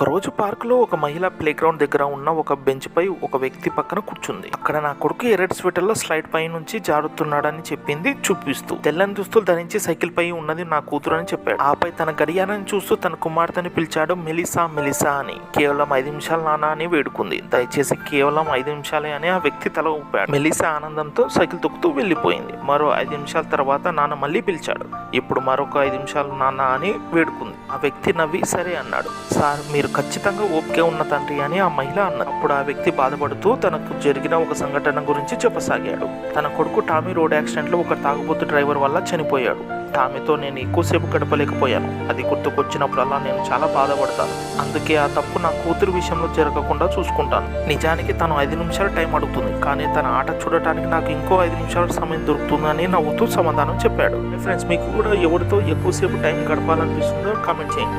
ఒకరోజు పార్కులో ఒక మహిళ ప్లే గ్రౌండ్ దగ్గర ఉన్న ఒక బెంచ్ పై ఒక వ్యక్తి పక్కన కూర్చుంది. అక్కడ నా కొడుకు ఎర్రటి స్వెటర్ లో స్లైడ్ పై నుంచి జారుతున్నాడని చెప్పింది చూపిస్తూ. తెల్లని దుస్తులు ధరించి సైకిల్ పై ఉన్నది నా కూతురు అని చెప్పాడు. ఆపై తన గడియారాన్ని చూస్తూ తన కుమార్తెని పిలిచాడు. మెలిసా మెలిసా అని. కేవలం 5 నిమిషాలు నాన్న అని వేడుకుంది. దయచేసి కేవలం 5 నిమిషాలే అని ఆ వ్యక్తి తల ఊపాడు. మెలిసా ఆనందంతో సైకిల్ తొక్కుతూ వెళ్లిపోయింది. మరో 5 నిమిషాల తర్వాత నాన్న మళ్ళీ పిలిచాడు. ఇప్పుడు మరొక 5 నిమిషాలు నాన్న అని వేడుకుంది. ఆ వ్యక్తి నవ్వి సరే అన్నాడు. సార్, మీరు ఖచ్చితంగా ఓపిక ఉన్న తండ్రి అని ఆ మహిళ అన్నది. అప్పుడు ఆ వ్యక్తి బాధపడుతూ తనకు జరిగిన ఒక సంఘటన గురించి చెప్పసాగాడు. తన కొడుకు టామీ రోడ్ యాక్సిడెంట్ లో ఒక తాగుబోతు డ్రైవర్ వల్ల చనిపోయాడు. టామీతో నేను ఎక్కువసేపు గడపలేకపోయాను. అది గుర్తుకొచ్చినప్పుడల్లా నేను చాలా బాధపడతాను. అందుకే ఆ తప్పు నా కూతురు విషయంలో జరగకుండా చూసుకుంటాను. నిజానికి తను 5 నిమిషాలు టైం అడుగుతుంది, కానీ తన ఆట చూడటానికి నాకు ఇంకో 5 నిమిషాల సమయం దొరుకుతుందని నవ్వుతూ సమాధానం చెప్పాడు. ఫ్రెండ్స్, మీకు కూడా ఎవరితో ఎక్కువసేపు టైం గడపాలనిపిస్తుందో కామెంట్ చేయండి.